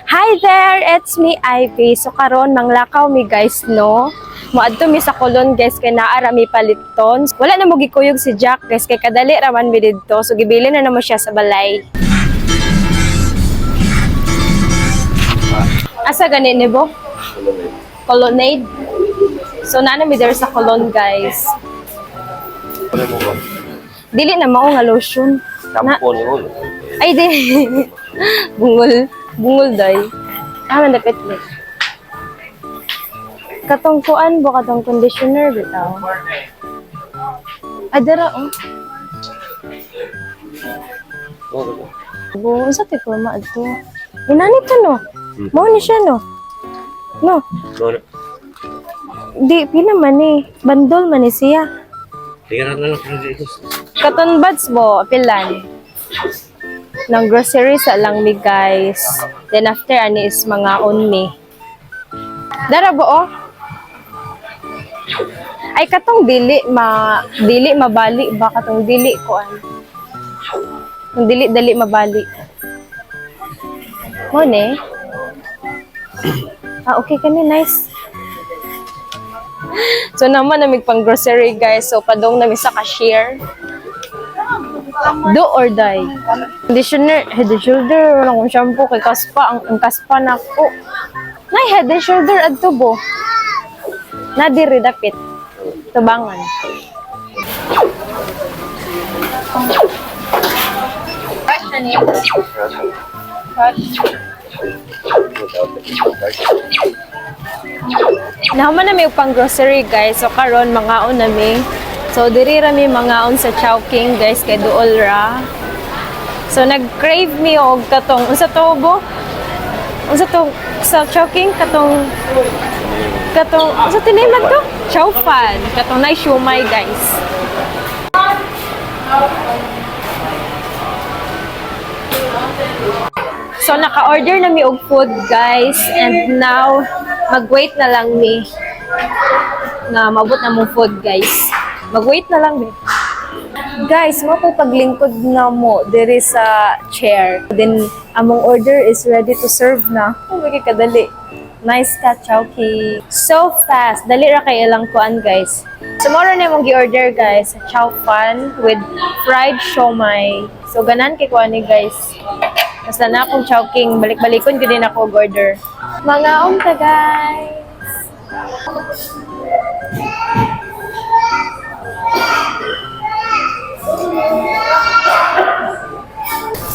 Hi there, it's me Ivy. So karon manglakaw mi guys no. Moadto mi sa Colon guys kay naa mi paliton. Wala na mo gikuyog si Jack guys kay kadali raman mi didto. So gibili na namo siya sa balay. Asa gani ni bo? Colonnade. So nana mi there sa Colon guys. Dili na mao nga lotion. Tampon yun. Ay di. Bungol day. Man dapat ni. Katong kuan bo katong conditioner bitaw. Ay dara oh. Bo sa tipo ma adto. Inani to no. Mao ni siya no. No. Di pila man ni. Bandol man ni siya. Tingnan na lang kung dito. Cotton buds bo pilan. Nang grocery sa lang mi guys. Then after ani is mga on me. Dara bo oh. Ay katong dili mabali ba katong dili ko an. Ang dili mabali. Mo ne? Okay kani nice. So naman namig pang grocery guys. So padong nami sa cashier. Do or die. Conditioner, head and shoulder, wala kong shampoo kay kaspa, ang kaspa na ko. Nay, head and shoulder adto bo. Na diri dapit. Tubangan. Fresh na niya. Fresh. Naman na may pang grocery guys. So karon mangaon nami. So diri ra mi mangaon sa Chowking guys kay duol ra. So nag-crave mi og katong unsa to bo? Unsa to sa Chowking katong unsa tiniman to? Chow fan. Katong nay siomai guys. So naka-order na mi og food guys and now mag-wait na lang mi na mabot na mong food guys. Mag-wait na lang din. Guys, mo po paglingkod na mo diri sa chair. Then, among order is ready to serve na. Oh, kadali. Nice ka, Chowking. So fast. Dali ra kay ilang kuan, guys. Tomorrow na mong gi-order, guys. Chow fan with fried siomai. So, ganan kay kuan ni, guys. Basta na akong Chowking. Balik-balikon ko din ako order. Mga ka, guys.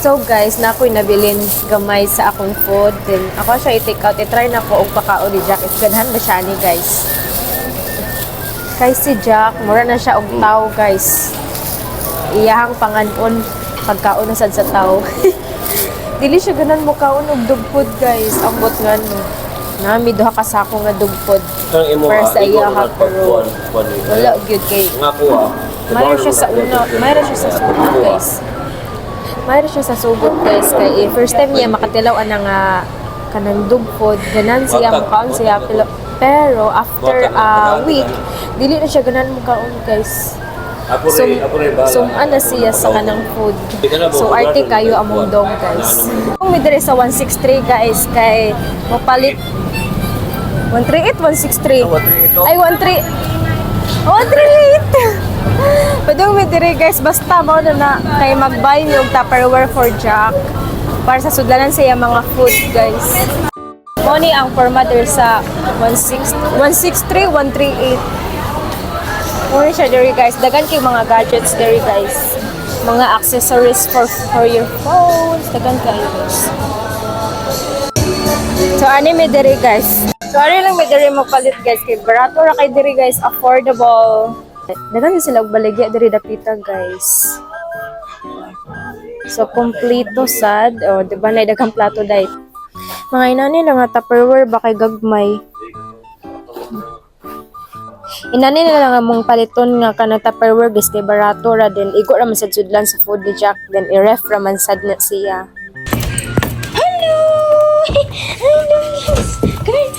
So guys, na ako'y nabilin gamay sa akong food. Then ako siya i-take out. I-try na ko og pakao ni Jack. Ganahan ba siya ni guys? Kay si Jack, mura na siya og tao guys. Iyahang panganon pagkaon na sad sa tao. Dili siya ganan mo kaon og dugpod guys. Ambot nga no. Nami duha ka sako nga dugpod. Para sa iyaha pero wala gyud kay. Mayroon siya sa una, mayroon siya sa sugod guys. Mayroon siya sa sugod guys kay first time niya makatilaw ana nga kanang dugpod ganan siya makaon siya pero after a week dili na siya ganan makaon guys. So ana siya sa kanang food. So arte kayo among dong guys. Kung mi diri sa 163 guys kay mapalit 138 163. Ay 13 138. Padung mi diri guys basta mao na kay mag-buy ni og Tupperware for Jack para sa sudlanan siya mga food guys. Mao ni ang format diri sa 163 138. Mao siya diri guys. Dagan kay mga gadgets diri guys. Mga accessories for your phones. Dagan kayo guys. So ani mi diri guys. So ari lang mi diri mo palit guys kay barato ra kay diri guys, affordable. Dagan sila og baligya diri dapita guys. So kompleto sad o di ba nay daghang plato dai. Mga inani lang nga Tupperware ba kay gagmay. Inani na lang among paliton nga kanang Tupperware guys kay barato ra din igo ra man sad sudlan sa food ni Jack then i-ref ra man sad na siya. Hello. Hello. Come.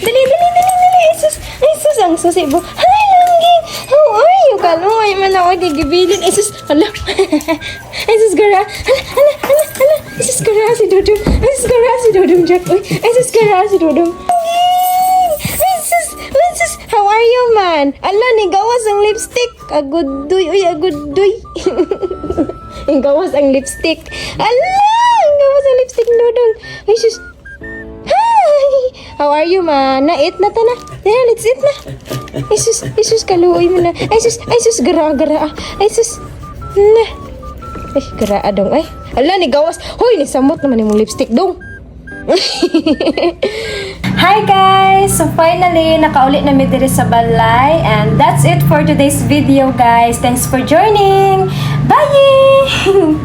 Dali. Jesus, ang susi bo. Hi, Langging. How are you? Kaluoy man ako gigibilin. Jesus, hala. Jesus, gara. Hala. Jesus, gara si Dodo. Jack. Uy, ay, sus, kara si Dudong. Sus, how are you, man? Ala, ni gawas ang lipstick. Agudoy, uy, agudoy. Gawas ang lipstick. Ala, gawas ang lipstick, Dudong. Ay, sus. Hi! How are you, man? Na-eat na ta na. Yeah, let's eat na. Ay, sus, kaluoy mo na. Ay, sus, gara. Ay, sus. Na. Ay, gara dong, ay. Ala, ni gawas. Hoy, ni samot naman yung lipstick, dong. Hi guys! So finally, nakaulit na mi diri sa balay. And that's it for today's video, guys. Thanks for joining. Bye!